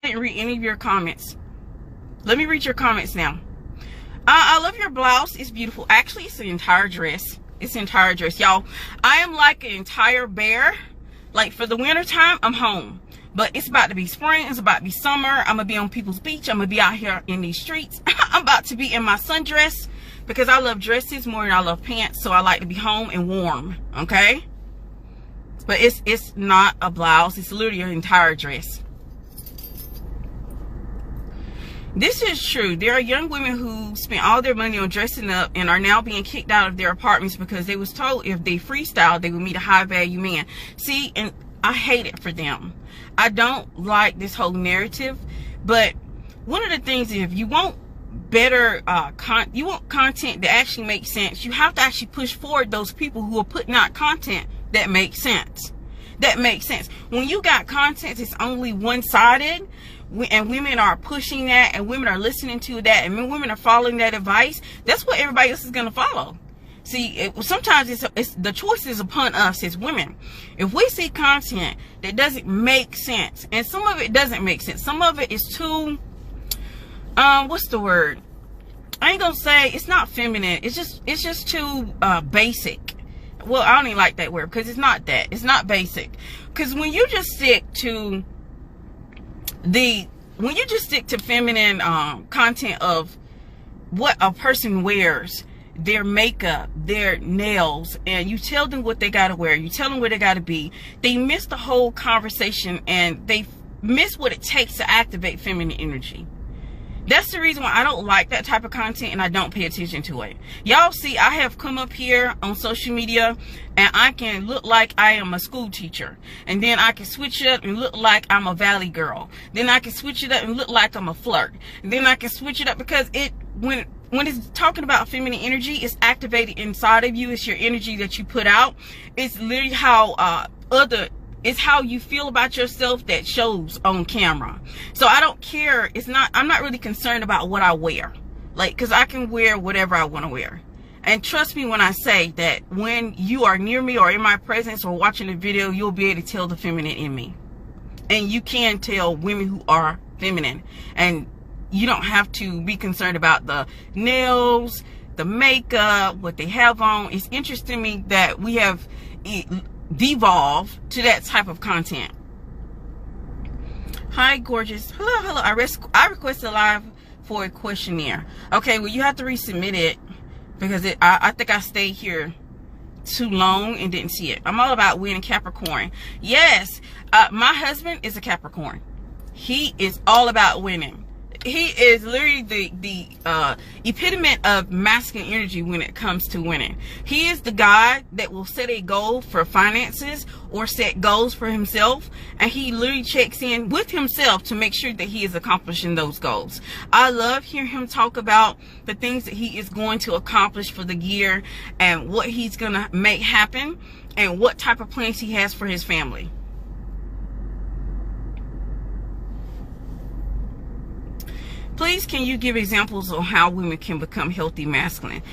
didn't read any of your comments. Let me read your comments now. I love your blouse. It's beautiful. Actually, it's an entire dress. It's an entire dress, y'all. I am like an entire bear. Like, for the winter time, I'm home. But it's about to be spring. It's about to be summer. I'm going to be on people's beach. I'm going to be out here in these streets. I'm about to be in my sundress because I love dresses more than I love pants. So I like to be home and warm. Okay? But it's not a blouse. It's literally an entire dress. This is true. There are young women who spent all their money on dressing up and are now being kicked out of their apartments because they was told if they freestyle, they would meet a high value man. See, and I hate it for them. I don't like this whole narrative. But one of the things, if you want better you want content that actually makes sense, you have to actually push forward those people who are putting out content that makes sense. That makes sense. When you got content that's only one-sided, and women are pushing that, and women are listening to that, and women are following that advice, that's what everybody else is going to follow. See, sometimes it's the choice is upon us as women. If we see content that doesn't make sense, and some of it doesn't make sense, some of it is too, what's the word? I ain't gonna say it's not feminine. It's just too basic. Well, I don't even like that word because it's not that. It's not basic. Because when you just stick to feminine content of what a person wears, their makeup, their nails, and you tell them what they gotta wear, you tell them where they gotta be, they miss the whole conversation and they miss what it takes to activate feminine energy. That's the reason why I don't like that type of content and I don't pay attention to it. Y'all see, I have come up here on social media and I can look like I am a school teacher. And then I can switch it up and look like I'm a valley girl. Then I can switch it up and look like I'm a flirt. And then I can switch it up because when it's talking about feminine energy, it's activated inside of you. It's your energy that you put out. It's literally how it's how you feel about yourself that shows on camera. So I don't care. I'm not really concerned about what I wear. Like, cause I can wear whatever I want to wear. And trust me when I say that when you are near me or in my presence or watching a video, you'll be able to tell the feminine in me. And you can tell women who are feminine. And you don't have to be concerned about the nails, the makeup, what they have on. It's interesting to me that we have devolve to that type of content. Hi, gorgeous. Hello. I requested live for a questionnaire. Okay, well, you have to resubmit it because I think I stayed here too long and didn't see it. I'm all about winning Capricorn. Yes, my husband is a Capricorn. He is all about winning. He is literally the epitome of masculine energy when it comes to winning. He is the guy that will set a goal for finances or set goals for himself, and he literally checks in with himself to make sure that he is accomplishing those goals. I love hearing him talk about the things that he is going to accomplish for the year and what he's going to make happen and what type of plans he has for his family. Please, can you give examples of how women can become healthy masculine?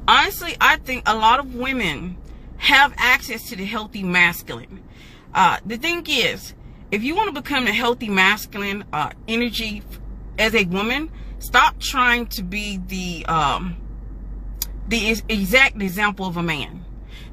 Honestly, I think a lot of women have access to the healthy masculine. The thing is, if you want to become a healthy masculine energy as a woman, stop trying to be the exact example of a man.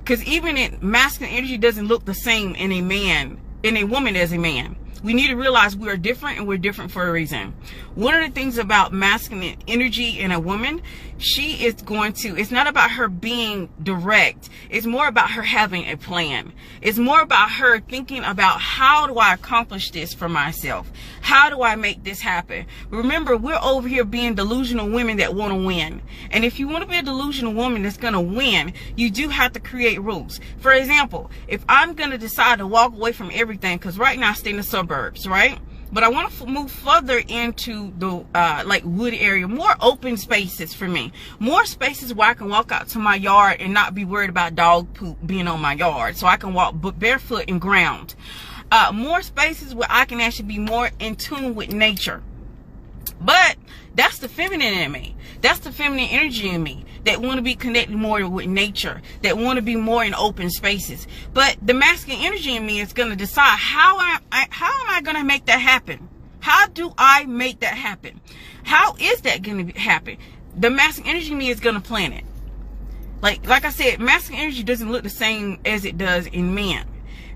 Because even masculine energy doesn't look the same in a woman as a man. We need to realize we are different and we're different for a reason. One of the things about masculine energy in a woman, it's not about her being direct. It's more about her having a plan. It's more about her thinking about, how do I accomplish this for myself? How do I make this happen? Remember, we're over here being delusional women that want to win. And if you want to be a delusional woman that's going to win, you do have to create rules. For example, if I'm going to decide to walk away from everything, because right now I stay in the suburbs, right? But I want to move further into the like wood area, more open spaces for me, more spaces where I can walk out to my yard and not be worried about dog poop being on my yard, so I can walk barefoot in ground. More spaces where I can actually be more in tune with nature. But that's the feminine in me. That's the feminine energy in me that want to be connected more with nature, that want to be more in open spaces. But the masculine energy in me is going to decide how am I going to make that happen? How do I make that happen? How is that going to happen? The masculine energy in me is going to plan it. Like I said, masculine energy doesn't look the same as it does in men.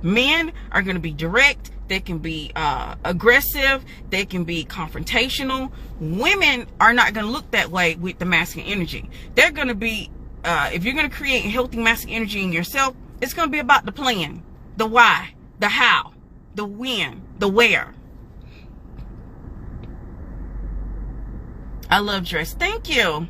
Men are going to be direct. They can be aggressive. They can be confrontational. Women are not going to look that way with the masculine energy. They're going to be, if you're going to create healthy masculine energy in yourself, it's going to be about the plan, the why, the how, the when, the where. I love dress. Thank you.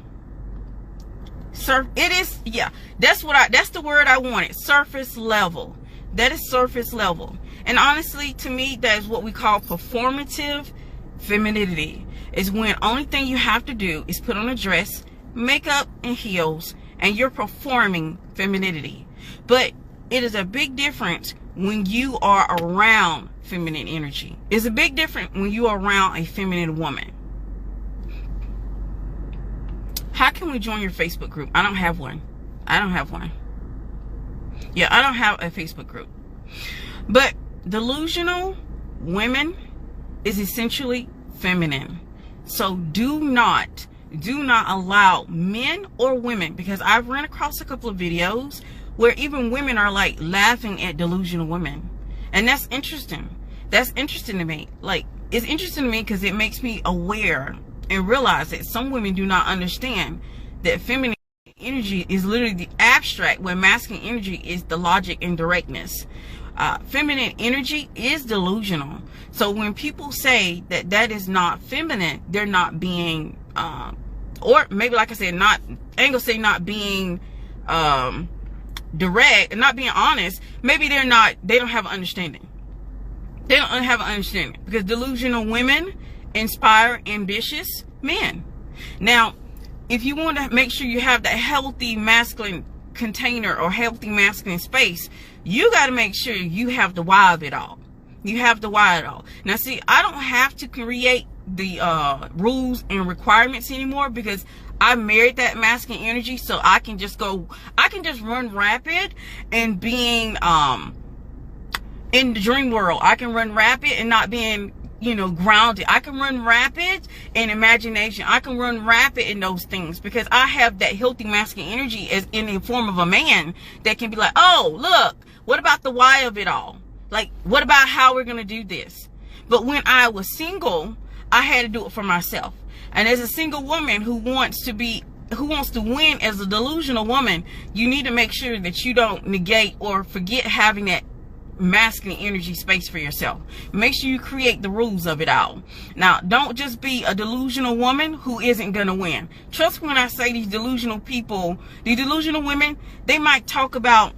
Sir, it is, yeah, that's the word I wanted. Surface level. That is surface level. And honestly, to me, that is what we call performative femininity. Is when only thing you have to do is put on a dress, makeup, and heels, and you're performing femininity. But it is a big difference when you are around feminine energy. It's a big difference when you are around a feminine woman. How can we join your Facebook group? I don't have one. I don't have one. Yeah, I don't have a Facebook group. But delusional women is essentially feminine. So do not allow men or women, because I've run across a couple of videos where even women are like laughing at delusional women. And that's interesting. That's interesting to me. Like, it's interesting to me because it makes me aware and realize that some women do not understand that feminine energy is literally the abstract, where masculine energy is the logic and directness. Feminine energy is delusional. So when people say that that is not feminine, they're not being, or maybe like I said, I ain't gonna say not being direct and not being honest. Maybe they don't have an understanding. They don't have an understanding, because delusional women inspire ambitious men. Now, if you want to make sure you have that healthy masculine container or healthy masculine space, you got to make sure you have the why of it all. You have the why of it all. Now, see, I don't have to create the rules and requirements anymore, because I married that masculine energy. So I can just run rapid and being in the dream world. I can run rapid and not being, grounded. I can run rapid in imagination. I can run rapid in those things, because I have that healthy masculine energy as in the form of a man that can be like, oh, look, what about the why of it all? Like, what about how we're going to do this? But when I was single, I had to do it for myself. And as a single woman who wants to win as a delusional woman, you need to make sure that you don't negate or forget having that masculine energy space for yourself. Make sure you create the rules of it all. Now, don't just be a delusional woman who isn't gonna win. Trust me when I say these delusional people, these delusional women, they might talk about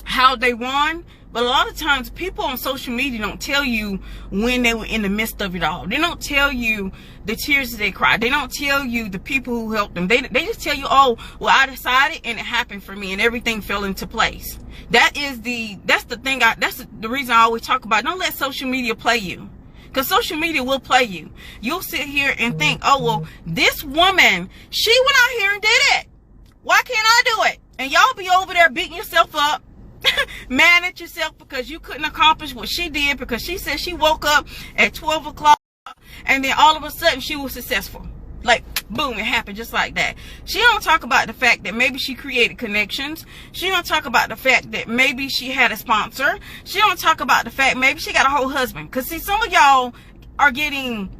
how they won, but a lot of times people on social media don't tell you when they were in the midst of it all. They don't tell you the tears that they cried. They don't tell you the people who helped them. They just tell you, oh, well, I decided and it happened for me and everything fell into place. That's the reason I always talk about, don't let social media play you. Because social media will play you. You'll sit here and think, oh, well, this woman, she went out here and did it. Why can't I do it? And y'all be over there beating yourself up, mad at yourself because you couldn't accomplish what she did, because she said she woke up at 12 o'clock and then all of a sudden she was successful. Like, boom, it happened just like that. She don't talk about the fact that maybe she created connections. She don't talk about the fact that maybe she had a sponsor. She don't talk about the fact maybe she got a whole husband. Because, see, some of y'all are getting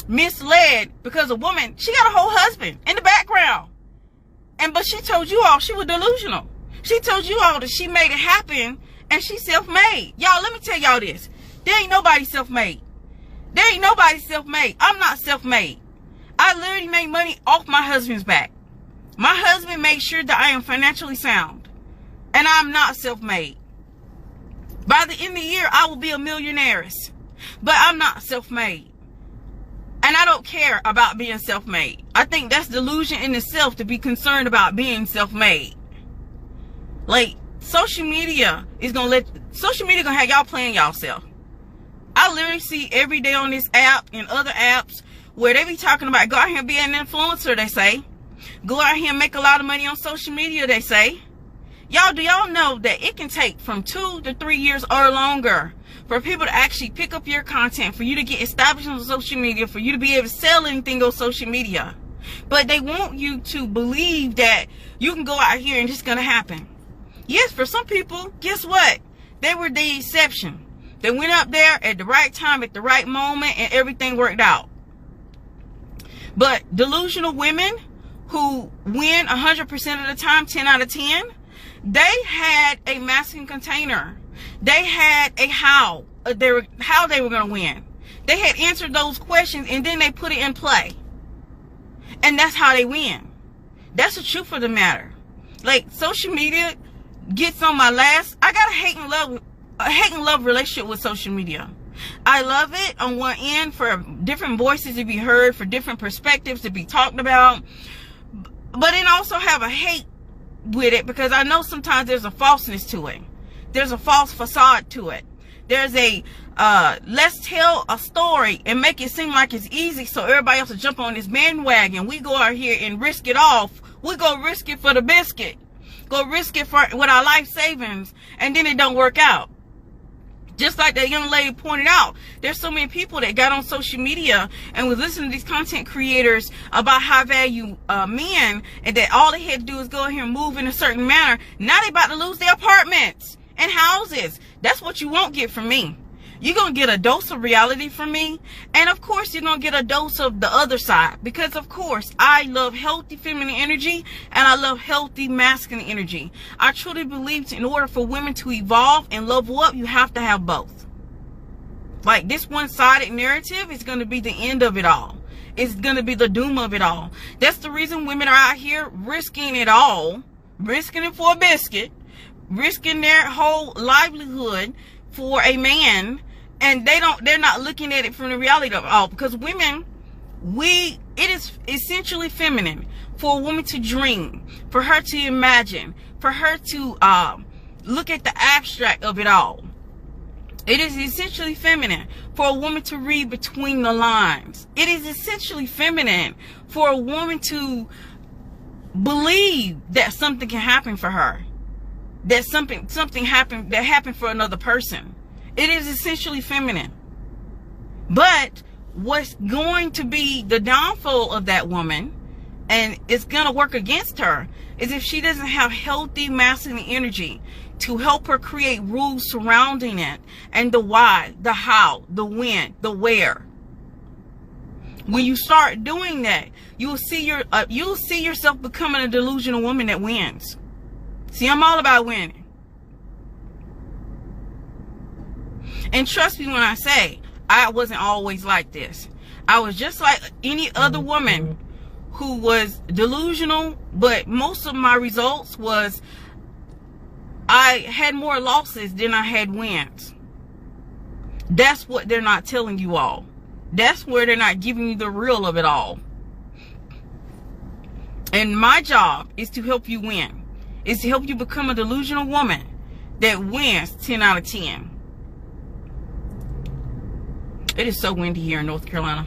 misled because a woman, she got a whole husband in the background. But she told you all she was delusional. She told you all that she made it happen and she's self-made. Y'all, let me tell y'all this. There ain't nobody self-made. There ain't nobody self-made. I'm not self-made. I literally make money off my husband's back. My husband makes sure that I am financially sound. And I'm not self-made. By the end of the year, I will be a millionaires. But I'm not self-made. And I don't care about being self-made. I think that's delusion in itself to be concerned about being self-made. Like, social media gonna have y'all playing y'allself. I literally see every day on this app and other apps where they be talking about go out here and be an influencer, they say. Go out here and make a lot of money on social media, they say. Y'all, do y'all know that it can take from 2 to 3 years or longer for people to actually pick up your content, for you to get established on social media, for you to be able to sell anything on social media? But they want you to believe that you can go out here and it's going to happen. Yes, for some people, guess what? They were the exception. They went up there at the right time, at the right moment, and everything worked out. But delusional women who win 100% of the time, 10 out of 10, they had a masculine container. They had a how they were going to win. They had answered those questions, and then they put it in play. And that's how they win. That's the truth of the matter. Like, social media gets on my last. I got a hate and love relationship with social media. I love it on one end for different voices to be heard, for different perspectives to be talked about. But then also have a hate with it, because I know sometimes there's a falseness to it. There's a false facade to it. There's a let's tell a story and make it seem like it's easy so everybody else will jump on this bandwagon. We go out here and risk it all. We go risk it for the biscuit. Go risk it with our life savings, and then it don't work out. Just like that young lady pointed out, there's so many people that got on social media and was listening to these content creators about high value men, and that all they had to do is go here and move in a certain manner. Now they about to lose their apartments and houses. That's what you won't get from me. You're going to get a dose of reality from me. And of course, you're going to get a dose of the other side. Because of course, I love healthy feminine energy and I love healthy masculine energy. I truly believe in order for women to evolve and level up, you have to have both. Like, this one-sided narrative is going to be the end of it all. It's going to be the doom of it all. That's the reason women are out here risking it all. Risking it for a biscuit. Risking their whole livelihood for a man, and they're not looking at it from the reality of all. Because women, it is essentially feminine for a woman to dream, for her to imagine, for her to look at the abstract of it all. It is essentially feminine for a woman to read between the lines. It is essentially feminine for a woman to believe that something can happen for her. That something happened for another person. It is essentially feminine. But what's going to be the downfall of that woman, and it's going to work against her, is if she doesn't have healthy masculine energy to help her create rules surrounding it, and the why, the how, the when, the where. When you start doing that, you'll see yourself becoming a delusional woman that wins. See, I'm all about winning. And trust me when I say, I wasn't always like this. I was just like any other woman who was delusional, but most of my results was I had more losses than I had wins. That's what they're not telling you all. That's where they're not giving you the real of it all. And my job is to help you win. Is to help you become a delusional woman that wins 10 out of 10. It is so windy here in North Carolina.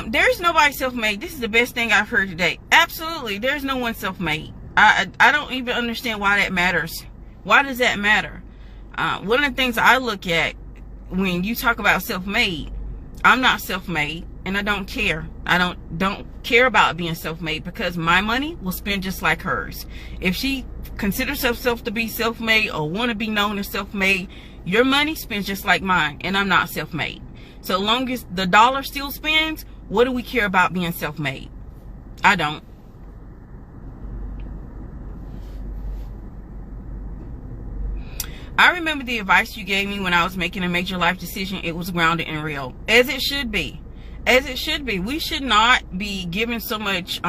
There's nobody self-made. This is the best thing I've heard today. Absolutely, there's no one self-made. I don't even understand why that matters. Why does that matter? One of the things I look at when you talk about self-made, I'm not self-made. And I don't care. I don't care about being self-made, because my money will spend just like hers. If she considers herself to be self-made or want to be known as self-made, your money spends just like mine, and I'm not self-made. So long as the dollar still spends, what do we care about being self-made? I don't. I remember the advice you gave me when I was making a major life decision. It was grounded and real, as it should be. As it should be. We should not be given so much,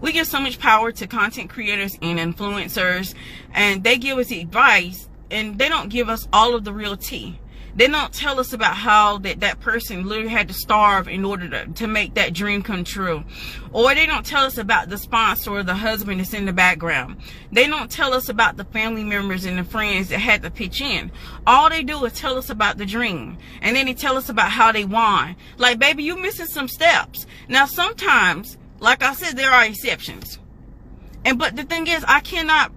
we give so much power to content creators and influencers, and they give us advice, and they don't give us all of the real tea. They don't tell us about how that person literally had to starve in order to make that dream come true. Or they don't tell us about the sponsor or the husband that's in the background. They don't tell us about the family members and the friends that had to pitch in. All they do is tell us about the dream. And then they tell us about how they won. Like, baby, you missing some steps. Now, sometimes, like I said, there are exceptions. But the thing is, I cannot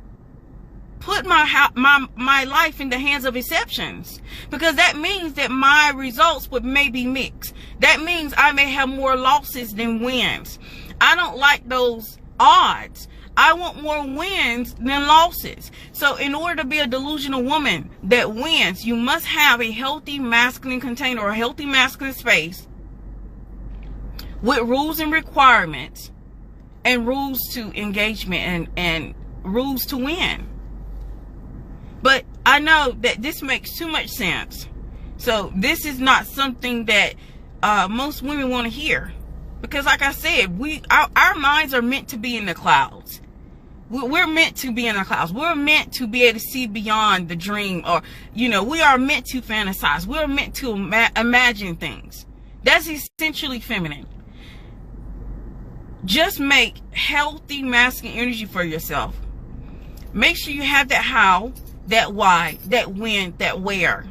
put my life in the hands of exceptions, because that means that my results may be mixed. That means I may have more losses than wins. I don't like those odds. I want more wins than losses. So in order to be a delusional woman that wins, you must have a healthy masculine container or a healthy masculine space with rules and requirements and rules to engagement and rules to win. But I know that this makes too much sense. So this is not something that most women want to hear. Because like I said, our minds are meant to be in the clouds. We're meant to be in the clouds. We're meant to be able to see beyond the dream. Or, we are meant to fantasize. We're meant to imagine things. That's essentially feminine. Just make healthy masculine energy for yourself. Make sure you have that how, that why, that when, that where,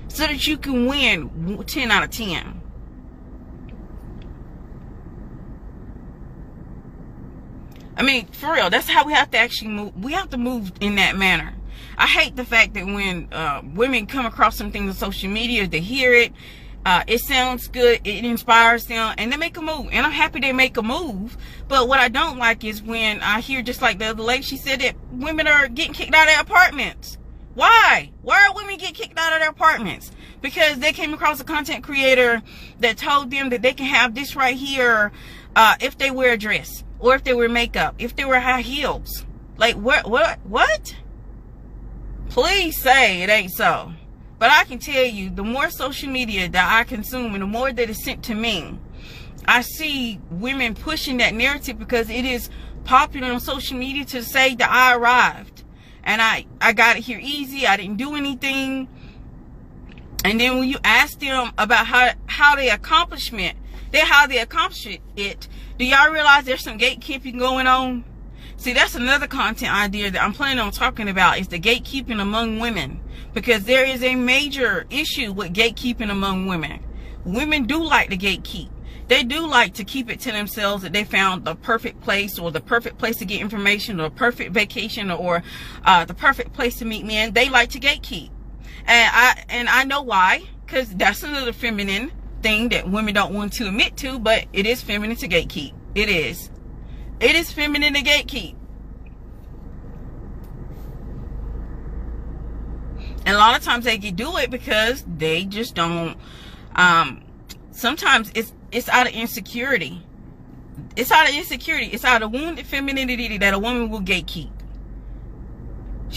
so that you can win 10 out of 10. I mean, for real, that's how we have to actually move. We have to move in that manner. I hate the fact that when women come across something on social media, they hear it, it sounds good, it inspires them, and they make a move. And I'm happy they make a move. But what I don't like is when I hear, just like the other lady, she said that women are getting kicked out of their apartments. Why? Why are women getting kicked out of their apartments? Because they came across a content creator that told them that they can have this right here if they wear a dress, or if they wear makeup, if they wear high heels. Like, what? Please say it ain't so. But I can tell you, the more social media that I consume and the more that is sent to me, I see women pushing that narrative because it is popular on social media to say that I arrived and I got it here easy, I didn't do anything. And then when you ask them about how they accomplish it, do y'all realize there's some gatekeeping going on? See, that's another content idea that I'm planning on talking about, is the gatekeeping among women. Because there is a major issue with gatekeeping among women. Women do like to gatekeep. They do like to keep it to themselves that they found the perfect place, or the perfect place to get information, or perfect vacation, or the perfect place to meet men. They like to gatekeep. And I know why, because that's another feminine thing that women don't want to admit to, but it is feminine to gatekeep. It is. It is feminine to gatekeep. And a lot of times they can do it because they just don't. Sometimes it's out of insecurity. It's out of insecurity. It's out of wounded femininity that a woman will gatekeep.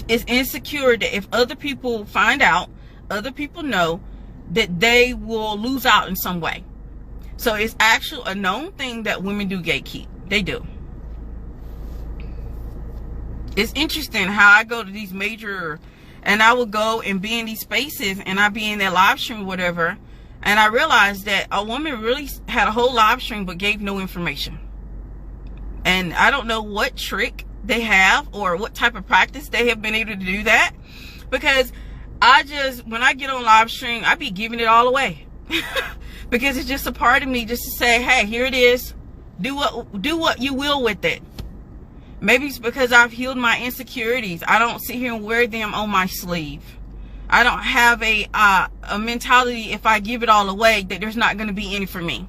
It's insecure that if other people find out, other people know, that they will lose out in some way. So it's actually a known thing that women do gatekeep. They do. It's interesting how I go to these major, and I will go and be in these spaces, and I be in their live stream or whatever, and I realized that a woman really had a whole live stream but gave no information. And I don't know what trick they have or what type of practice they have been able to do that, because when I get on live stream, I be giving it all away. Because it's just a part of me just to say, hey, here it is. Do what you will with it. Maybe it's because I've healed my insecurities. I don't sit here and wear them on my sleeve. I don't have a mentality, if I give it all away, that there's not going to be any for me.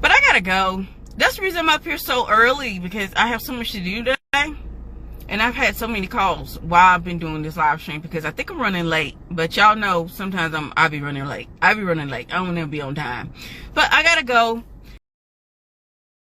But I gotta go. That's the reason I'm up here so early, because I have so much to do today. And I've had so many calls while I've been doing this live stream, because I think I'm running late. But y'all know sometimes I be running late. I be running late. I don't never be on time. But I gotta go.